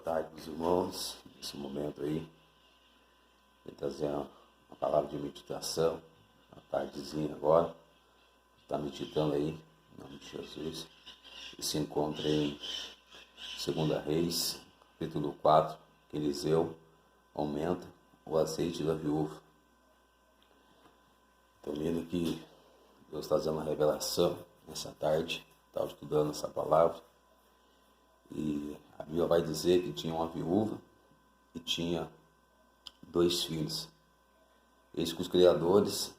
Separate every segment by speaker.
Speaker 1: tarde dos irmãos, nesse momento aí, vou trazer uma palavra de meditação, uma tardezinha agora, está meditando aí, em nome de Jesus, e se encontra em 2 Reis, capítulo 4, que Eliseu aumenta o azeite da viúva. Estou vendo que Deus está dando uma revelação nessa tarde, estava estudando essa palavra, e a Bíblia vai dizer que tinha uma viúva e tinha 2 filhos. Eis que os criadores,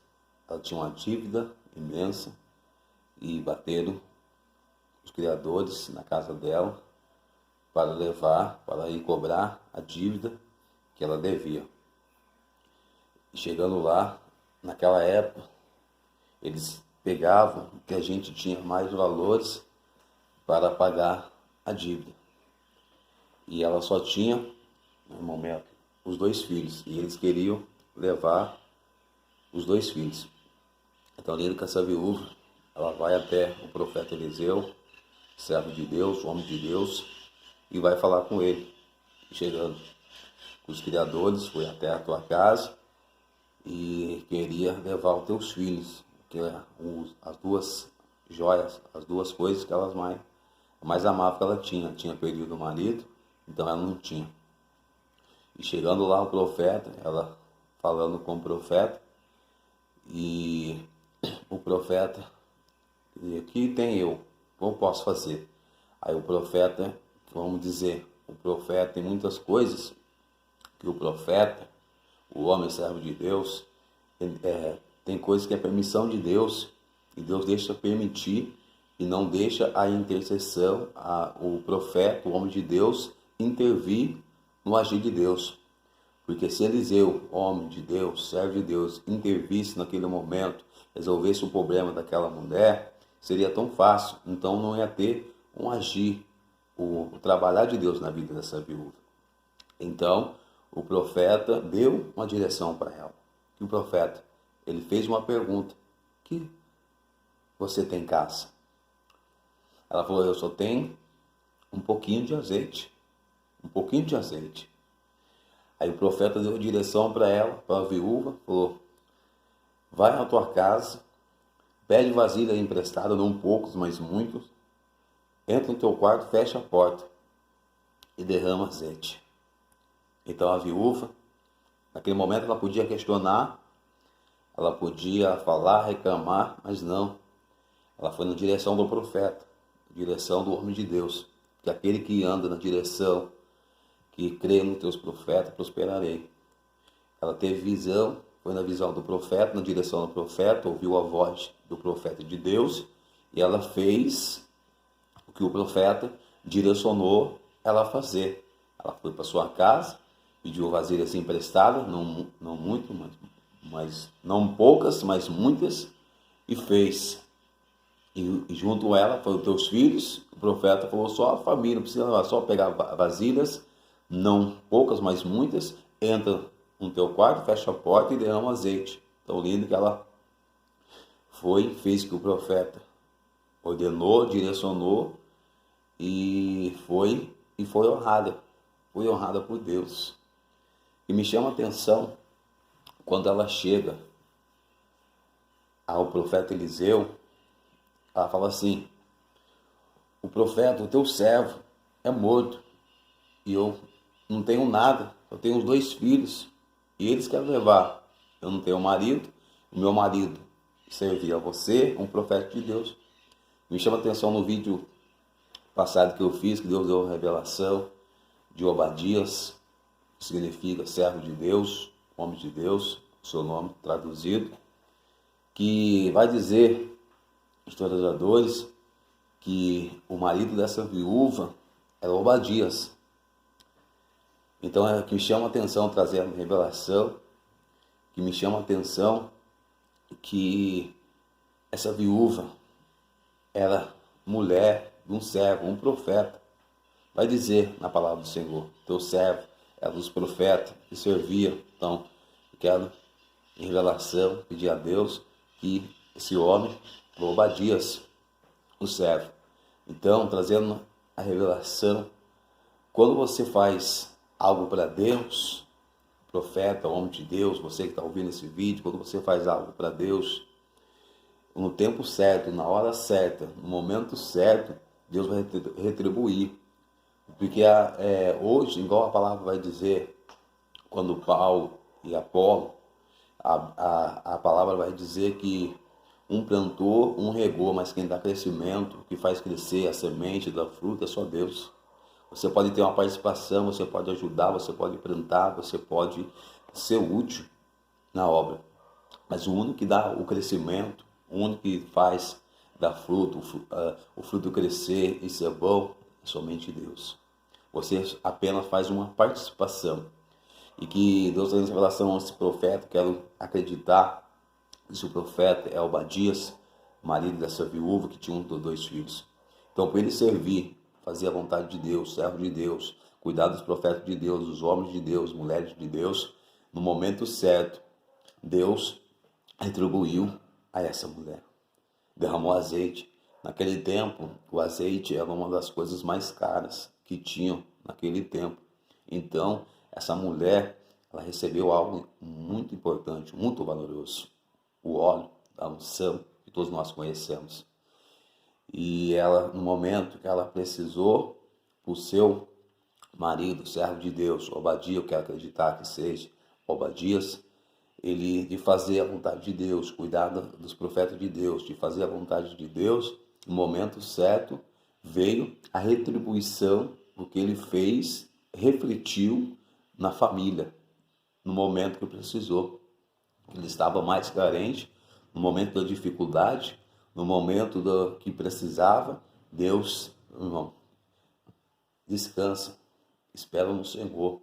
Speaker 1: ela tinha uma dívida imensa e bateram os criadores na casa dela para ir cobrar a dívida que ela devia. E chegando lá, naquela época, eles pegavam o que a gente tinha mais valores para pagar a dívida. E ela só tinha, no momento, os 2 filhos. E eles queriam levar os 2 filhos. Então, lendo que essa viúva, ela vai até o profeta Eliseu, servo de Deus, homem de Deus, e vai falar com ele. Chegando com os criadores, foi até a tua casa e queria levar os teus filhos, que é as 2 joias, as 2 coisas que elas mais amavam que ela tinha. Tinha perdido o marido, então ela não tinha. E chegando lá o profeta, ela falando com o profeta, e o profeta, aqui tem eu, como posso fazer? Aí o profeta, vamos dizer, o profeta tem muitas coisas que o profeta, o homem servo de Deus, tem coisas que é permissão de Deus, e Deus deixa permitir, e não deixa a intercessão, o profeta, o homem de Deus, intervir no agir de Deus. Porque se Eliseu, homem de Deus, servo de Deus, intervisse naquele momento, resolvesse o problema daquela mulher, seria tão fácil. Então não ia ter um agir, o trabalhar de Deus na vida dessa viúva. Então o profeta deu uma direção para ela. E o profeta, ele fez uma pergunta: que você tem em casa? Ela falou: eu só tenho um pouquinho de azeite. Um pouquinho de azeite. Aí o profeta deu direção para ela, para a viúva, falou: vai na tua casa, pede vasilha emprestada, não poucos, mas muitos, entra no teu quarto, fecha a porta e derrama azeite. Então a viúva, naquele momento ela podia questionar, ela podia falar, reclamar, mas não. Ela foi na direção do profeta, na direção do homem de Deus, que aquele que anda na direção, que crê nos teus profetas, prosperarei. Ela teve visão, foi na visão do profeta, na direção do profeta, ouviu a voz do profeta de Deus, e ela fez o que o profeta direcionou ela a fazer. Ela foi para sua casa, pediu vasilhas emprestadas, não muito, mas não poucas, mas muitas, e fez. E junto a ela foram os teus filhos. O profeta falou: só a família, não precisa só pegar vasilhas, não poucas, mas muitas, entra no teu quarto, fecha a porta e derrama azeite. Tão lindo que ela foi, fez o que o profeta ordenou, direcionou, e foi honrada. Foi honrada por Deus. E me chama a atenção quando ela chega ao profeta Eliseu, ela fala assim: o profeta, o teu servo, é morto, e eu não tenho nada, eu tenho os 2 filhos, e eles querem levar. Eu não tenho marido, o meu marido servia a você, um profeta de Deus. Me chama a atenção no vídeo passado que eu fiz, que Deus deu a revelação de Obadias, que significa servo de Deus, homem de Deus, seu nome traduzido, que vai dizer, historiadores, que o marido dessa viúva era Obadias. Então é que me chama a atenção trazer a revelação, que me chama a atenção que essa viúva era mulher de um servo, um profeta. Vai dizer na palavra do Senhor: teu servo era dos profetas que servia. Então, eu quero, em revelação, pedir a Deus que esse homem, Obadias, o servo. Então, trazendo a revelação Quando você faz algo para Deus, profeta, homem de Deus, você que está ouvindo esse vídeo, quando você faz algo para Deus, no tempo certo, na hora certa, no momento certo, Deus vai retribuir. Porque hoje, igual a palavra vai dizer, quando Paulo e Apolo, a palavra vai dizer que um plantou, um regou, mas quem dá crescimento, que faz crescer a semente, dá fruta, é só Deus. Você pode ter uma participação, você pode ajudar, você pode plantar, você pode ser útil na obra. Mas o único que dá o crescimento, o único que faz dar fruto, o fruto crescer e ser bom, é somente Deus. Você apenas faz uma participação. E que Deus tem revelação a esse profeta, quero acreditar que esse profeta é Obadias, marido dessa viúva que tinha um dos 2 filhos. Então, para ele servir, fazer a vontade de Deus, servo de Deus, cuidar dos profetas de Deus, dos homens de Deus, mulheres de Deus, no momento certo, Deus retribuiu a essa mulher. Derramou azeite. Naquele tempo, o azeite era uma das coisas mais caras que tinham naquele tempo. Então, essa mulher, ela recebeu algo muito importante, muito valoroso. O óleo da unção, que todos nós conhecemos. E ela, no momento que ela precisou, o seu marido, servo de Deus, Obadias, eu quero acreditar que seja Obadias, ele de fazer a vontade de Deus, cuidar dos profetas de Deus, de fazer a vontade de Deus, no momento certo, veio a retribuição do que ele fez, refletiu na família, no momento que precisou. Ele estava mais carente, no momento da dificuldade, no momento que precisava. Deus, irmão, descansa, espera no Senhor,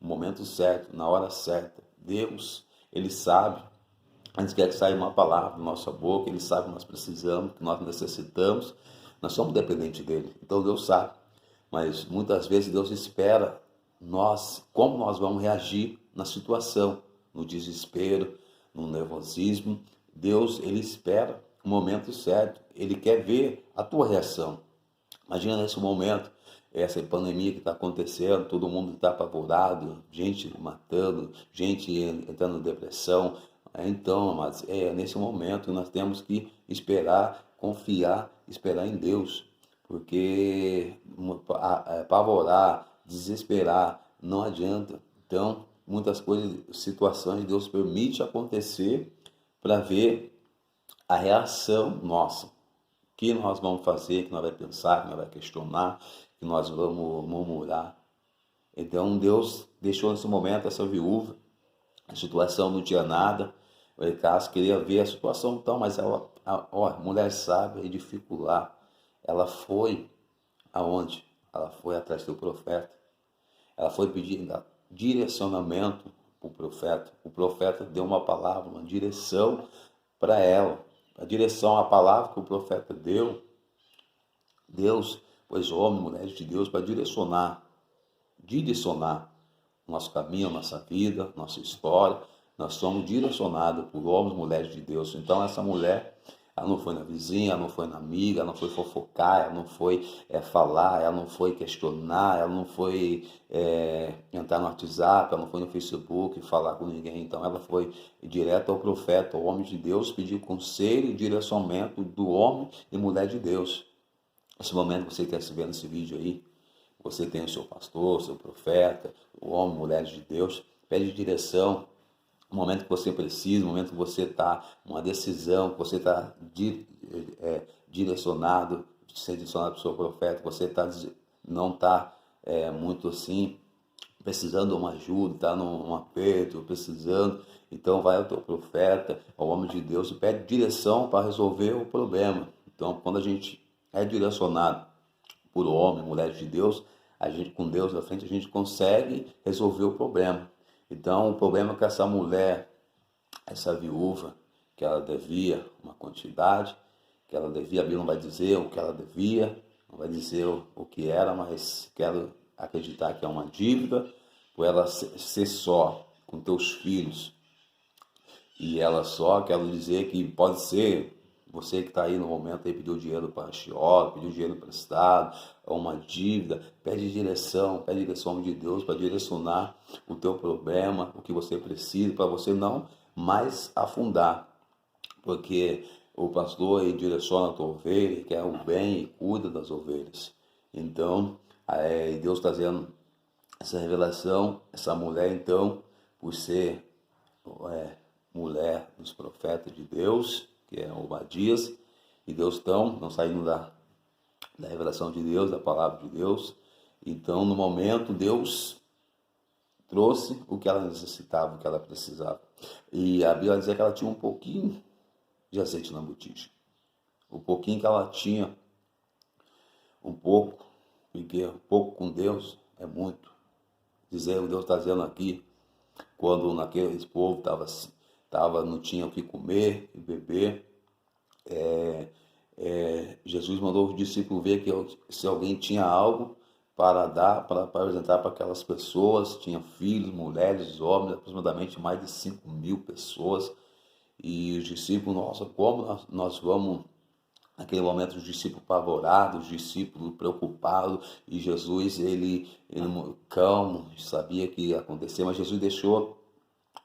Speaker 1: no momento certo, na hora certa. Deus, Ele sabe, antes quer que saia uma palavra da nossa boca, Ele sabe que nós precisamos, que nós necessitamos, nós somos dependentes dEle, então Deus sabe, mas muitas vezes Deus espera como nós vamos reagir na situação, no desespero, no nervosismo. Deus, Ele espera o momento certo, Ele quer ver a tua reação. Imagina nesse momento, essa pandemia que está acontecendo, todo mundo está apavorado, gente matando, gente entrando em depressão. Então, mas nesse momento nós temos que esperar, confiar, esperar em Deus, porque apavorar, desesperar, não adianta. Então, muitas coisas, situações, Deus permite acontecer para ver a reação nossa. O que nós vamos fazer, que nós vamos pensar, que nós vamos questionar, que nós vamos murmurar. Então Deus deixou nesse momento essa viúva, a situação não tinha nada, o Elicas queria ver a situação então, mas ela, a mulher sábia, edificou lá, ela foi aonde? Ela foi atrás do profeta, ela foi pedir direcionamento para o profeta deu uma palavra, uma direção para ela, a direção, a palavra que o profeta deu, Deus, pois homens, mulheres de Deus, para direcionar o nosso caminho, a nossa vida, nossa história. Nós somos direcionados por homens, mulheres de Deus. Então essa mulher, ela não foi na vizinha, ela não foi na amiga, ela não foi fofocar, ela não foi falar, ela não foi questionar, ela não foi entrar no WhatsApp, ela não foi no Facebook falar com ninguém. Então ela foi direto ao profeta, ao homem de Deus, pedir conselho e direcionamento do homem e mulher de Deus. Nesse momento você está vendo esse vídeo aí, você tem o seu pastor, o seu profeta, o homem, mulheres de Deus, pede direção, no momento que você precisa, no momento que você está uma decisão, que você está direcionado para o seu profeta, você não está muito assim, precisando de uma ajuda, está num aperto, precisando, então vai ao teu profeta, ao homem de Deus, e pede direção para resolver o problema. Então, quando a gente é direcionado por homem, mulher de Deus, a gente com Deus na frente, a gente consegue resolver o problema. Então, o problema é que essa mulher, essa viúva, que ela devia uma quantidade, que ela devia, a Bíblia não vai dizer o que ela devia, não vai dizer o que era, mas quero acreditar que é uma dívida, por ela ser só com teus filhos, e ela só, quero dizer que pode ser, Você que está aí no momento aí, pediu dinheiro para a agiota, pediu dinheiro emprestado, uma dívida, pede direção de Deus para direcionar o teu problema, o que você precisa, para você não mais afundar. Porque o pastor ele direciona a tua ovelha, ele quer o bem e cuida das ovelhas. Então, Deus está dando essa revelação, essa mulher então, por ser mulher dos profetas de Deus, que é Obadias, e Deus não saindo da revelação de Deus, da palavra de Deus. Então, no momento, Deus trouxe o que ela necessitava, o que ela precisava. E a Bíblia dizia que ela tinha um pouquinho de azeite na botija. O pouquinho que ela tinha, um pouco, porque um pouco com Deus é muito. Deus está dizendo aqui, quando naquele povo não tinha o que comer e beber, Jesus mandou os discípulos ver que se alguém tinha algo para dar, para apresentar para aquelas pessoas, tinha filhos, mulheres, homens, aproximadamente mais de 5.000 pessoas, e os discípulos, nossa, como nós vamos, naquele momento os discípulos apavorados, os discípulos preocupados, e Jesus, ele calmo, sabia que ia acontecer, mas Jesus deixou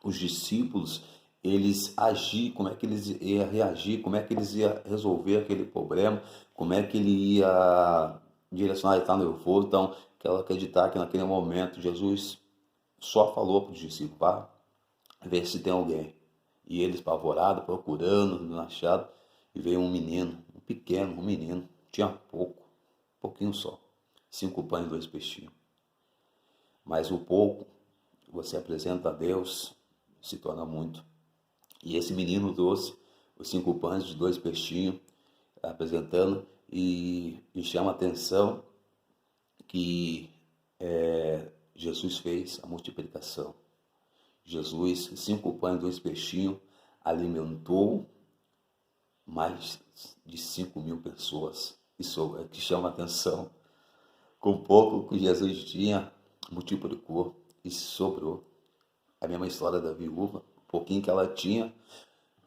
Speaker 1: os discípulos eles agir, como é que eles iam reagir, como é que eles iam resolver aquele problema, como é que ele ia direcionar, ele está nervoso. Então, quero acreditar que naquele momento Jesus só falou para os discípulos, para ver se tem alguém. E eles, apavorados, procurando, não acharam, e veio um menino, um menino, tinha pouquinho só, 5 pães e 2 peixinhos. Mas o pouco, você apresenta a Deus, se torna muito. E esse menino trouxe os 5 pães e 2 peixinhos, apresentando, e chama a atenção que Jesus fez a multiplicação. Jesus, 5 pães e 2 peixinhos, alimentou mais de 5.000 pessoas. Isso é que chama a atenção. Com pouco que Jesus tinha, multiplicou e sobrou. A mesma história da viúva, um pouquinho que ela tinha,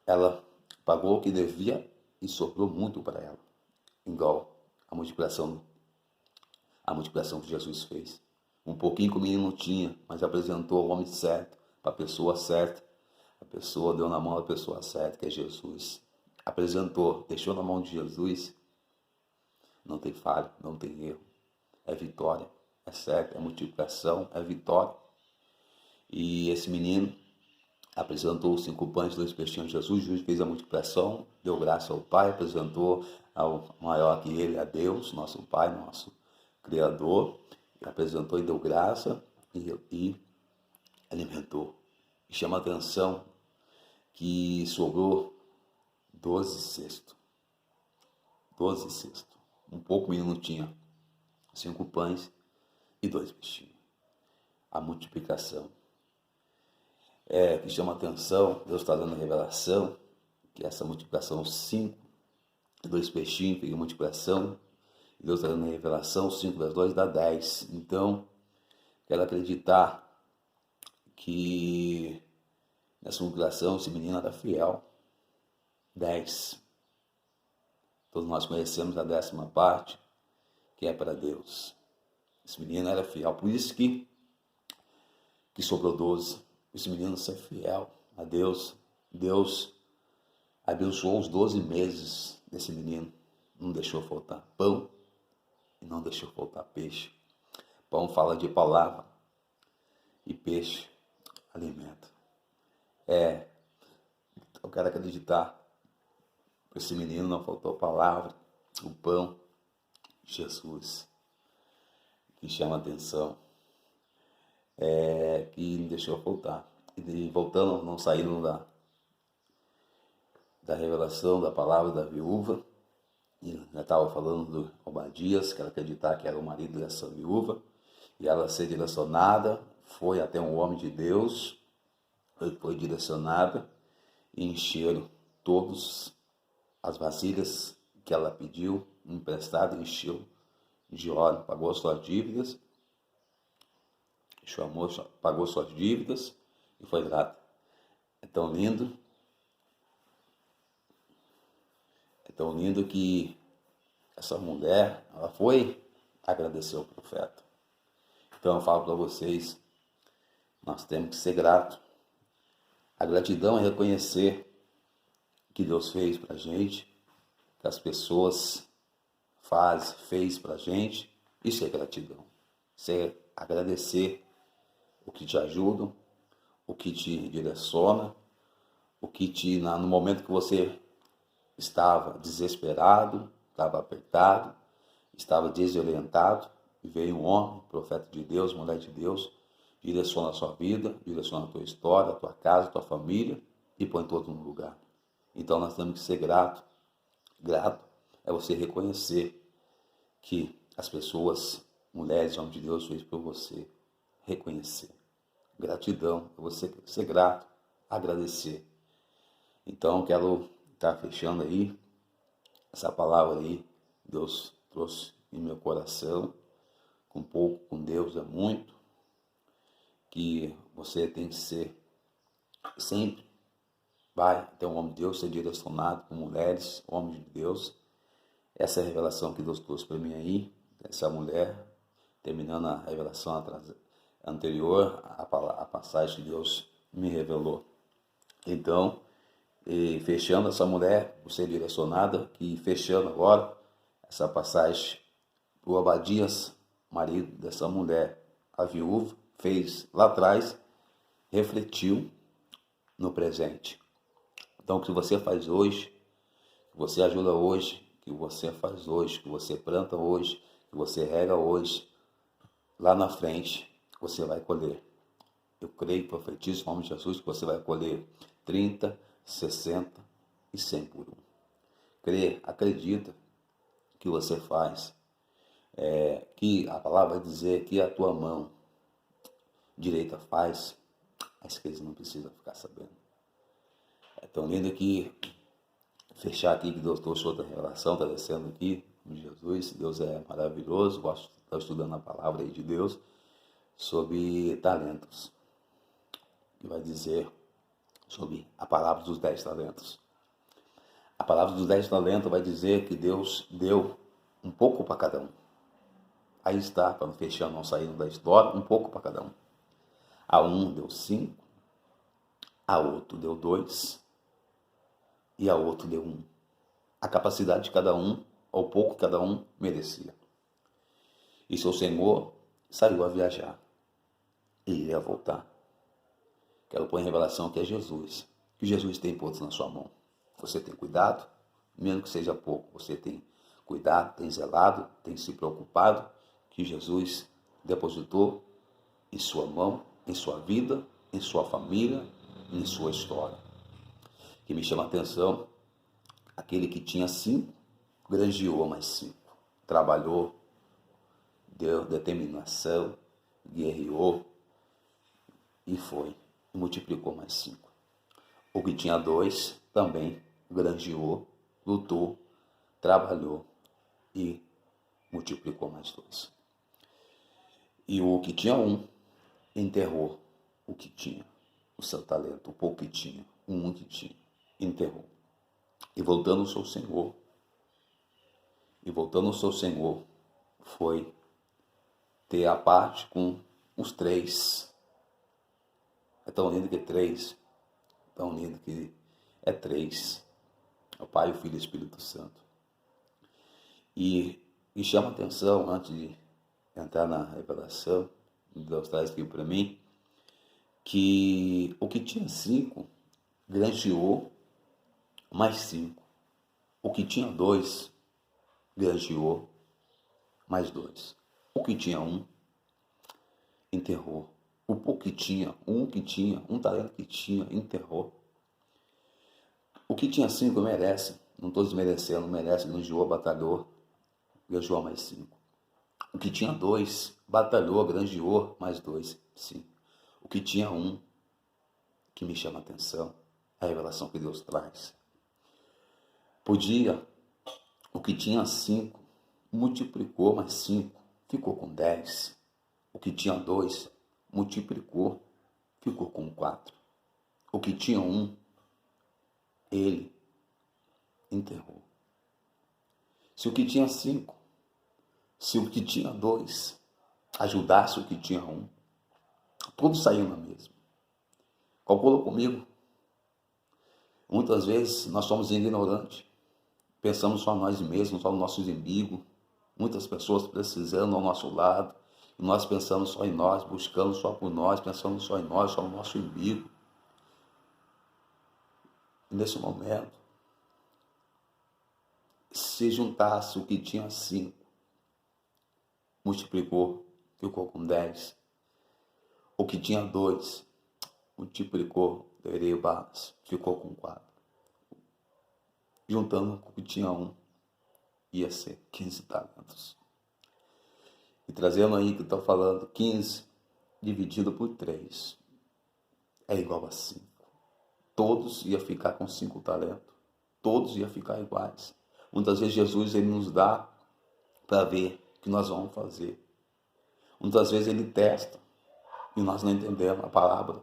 Speaker 1: ela pagou o que devia e sobrou muito para ela. Igual a multiplicação que Jesus fez. Um pouquinho que o menino tinha, mas apresentou o homem certo, para a pessoa certa. A pessoa deu na mão da pessoa certa, que é Jesus. Apresentou, deixou na mão de Jesus. Não tem falha, não tem erro. É vitória, é certo, é multiplicação, é vitória. E esse menino apresentou os 5 pães e 2 peixinhos a Jesus fez a multiplicação, deu graça ao Pai, apresentou ao maior que ele, a Deus, nosso Pai, nosso Criador, apresentou e deu graça e alimentou. E chama a atenção que sobrou 12 cestos. 12 cestos. Um pouco menino tinha 5 pães e 2 peixinhos. A multiplicação. Que chama a atenção, Deus está dando a revelação, que essa multiplicação 5 e 2 peixinhos, que multiplicação, e Deus está dando a revelação, 5 vezes 2 dá 10. Então, quero acreditar que nessa multiplicação esse menino era fiel. 10. Todos nós conhecemos a 10ª parte, que é para Deus. Esse menino era fiel, por isso que sobrou 12. Esse menino ser fiel a Deus. Deus abençoou os 12 meses desse menino. Não deixou faltar pão e não deixou faltar peixe. Pão fala de palavra e peixe, alimento. Eu quero acreditar que esse menino não faltou palavra, o pão, Jesus, que chama a atenção. Que não deixou faltar. E voltando, não saindo da revelação da palavra da viúva, e já estava falando do Obadias, que ela acreditar que era o marido dessa viúva, e ela ser direcionada, foi até um homem de Deus, foi direcionada e encheram todas as vasilhas que ela pediu, emprestada, encheu de óleo, pagou as suas dívidas, pagou suas dívidas e foi grata. É tão lindo. tão lindo que essa mulher, ela foi agradecer ao profeta. Então eu falo para vocês, nós temos que ser gratos. A gratidão é reconhecer o que Deus fez para a gente, que as pessoas fez para a gente. Isso é gratidão. Isso é agradecer o que te ajuda, o que te direciona, o que no momento que você estava desesperado, estava apertado, estava desorientado, e veio um homem, profeta de Deus, mulher de Deus, direciona a sua vida, direciona a tua história, a tua casa, a tua família e põe todo no lugar. Então nós temos que ser grato. Grato é você reconhecer que as pessoas, mulheres, homens de Deus, fez por você. Reconhecer. Gratidão é você ser grato, agradecer. Então quero estar fechando aí essa palavra aí, Deus trouxe em meu coração, com pouco, com Deus é muito, que você tem que ser sempre, vai até um homem de Deus, ser direcionado por mulheres, homens de Deus. Essa é a revelação que Deus trouxe para mim aí, essa mulher, terminando a revelação anterior, a passagem que Deus me revelou. Então, fechando essa mulher, você direcionada, e fechando agora essa passagem, o Abadias, marido dessa mulher, a viúva, fez lá atrás, refletiu no presente. Então, o que você faz hoje, que você ajuda hoje, que você faz hoje, que você planta hoje, que você rega hoje, lá na frente você vai colher. Eu creio, profetizo em nome de Jesus, que você vai colher 30, 60 e 100 por um. Crê, acredita que você faz, que a palavra vai dizer que a tua mão direita faz, a esquerda não precisa ficar sabendo. É tão lindo que fechar aqui que Deus trouxe outra revelação, está descendo aqui, com Jesus. Deus é maravilhoso, gosto de estar estudando a palavra aí de Deus sobre talentos. E vai dizer sobre a palavra dos 10 talentos. A palavra dos 10 talentos vai dizer que Deus deu um pouco para cada um. Aí está, para não fechar, não saindo da história, um pouco para cada um. A um deu 5, a outro deu 2 e a outro deu 1. A capacidade de cada um, ou pouco que cada um merecia. E seu Senhor saiu a viajar e ia voltar. Quero pôr em revelação que é Jesus, que Jesus tem posto na sua mão. Você tem cuidado, mesmo que seja pouco, você tem cuidado, tem zelado, tem se preocupado, que Jesus depositou em sua mão, em sua vida, em sua família, em sua história. Que me chama a atenção, aquele que tinha 5, granjeou mais 5. Trabalhou, deu determinação, guerreou e foi. E multiplicou mais 5. O que tinha 2 também granjeou, lutou, trabalhou e multiplicou mais 2. E o que tinha 1 enterrou o que tinha, o seu talento, o pouco que tinha, o 1 que tinha, enterrou. E voltando ao seu Senhor, foi ter a parte com os 3. É tão lindo que é 3, tão lindo que é 3. É o Pai, o Filho e o Espírito Santo. E chama atenção, antes de entrar na revelação, Deus traz aqui para mim, que o que tinha 5, granjeou mais 5. O que tinha 2, granjeou mais 2. O que tinha 1, enterrou. O pouco que tinha, um talento que tinha, enterrou. O que tinha 5 merece, não estou desmerecendo, merece, granjeou, batalhou, granjeou mais 5. O que tinha 2, batalhou, granjeou mais 2, sim. O que tinha 1, que me chama a atenção, é a revelação que Deus traz. Podia, o que tinha 5, multiplicou mais 5, ficou com 10. O que tinha 2, multiplicou, ficou com 4. O que tinha 1, ele enterrou. Se o que tinha 5, se o que tinha 2 ajudasse o que tinha 1, tudo saiu na mesma. Calcula comigo. Muitas vezes nós somos ignorantes. Pensamos só nós mesmos, só no nosso umbigo. Muitas pessoas precisando ao nosso lado. E nós pensamos só em nós, buscando só por nós, pensando só em nós, só no nosso umbigo. E nesse momento, se juntasse o que tinha 5, multiplicou, ficou com 10. O que tinha 2, multiplicou, derivas, ficou com 4. Juntando com o que tinha 1, ia ser 15 talentos. E trazendo aí que eu estou falando, 15 dividido por 3 é igual a 5. Todos iam ficar com 5 talentos. Todos iam ficar iguais. Muitas vezes Jesus ele nos dá para ver o que nós vamos fazer. Muitas vezes ele testa e nós não entendemos a palavra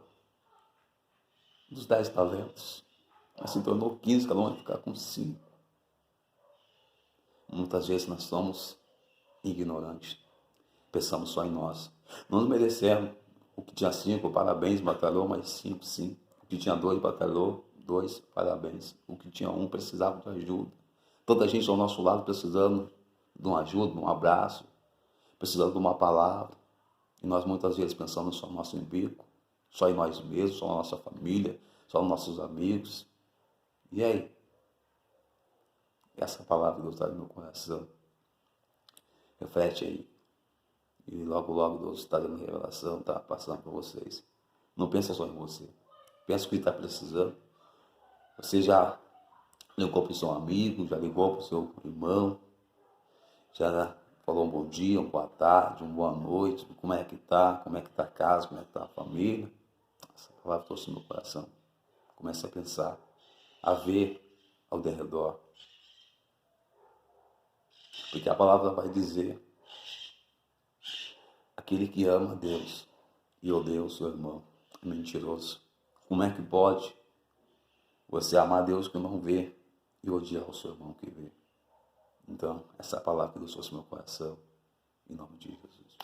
Speaker 1: dos 10 talentos. Mas se tornou 15, cada um vai ficar com 5. Muitas vezes nós somos ignorantes. Pensamos só em nós. Não nos merecemos. O que tinha 5, parabéns, batalhou, mais 5, sim. O que tinha 2, batalhou, 2, parabéns. O que tinha 1, precisava de ajuda. Toda a gente ao nosso lado precisando de uma ajuda, de um abraço, precisando de uma palavra. E nós muitas vezes pensamos só no nosso umbigo, só em nós mesmos, só na nossa família, só nos nossos amigos. E aí? Essa palavra que Deus está no meu coração. Reflete aí. E logo, logo Deus está dando revelação, está passando para vocês. Não pensa só em você. Pensa o que está precisando. Você já ligou para o seu amigo, já ligou para o seu irmão, já falou um bom dia, uma boa tarde, uma boa noite, como é que está a casa, como é que está a família. Essa palavra trouxe no meu coração. Comece a pensar, a ver ao derredor. Porque a palavra vai dizer, aquele que ama a Deus e odeia o seu irmão é mentiroso. Como é que pode você amar a Deus que não vê e odiar o seu irmão que vê? Então, essa é a palavra que Deus trouxe no meu coração, em nome de Jesus.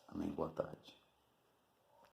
Speaker 1: Amém. Boa tarde.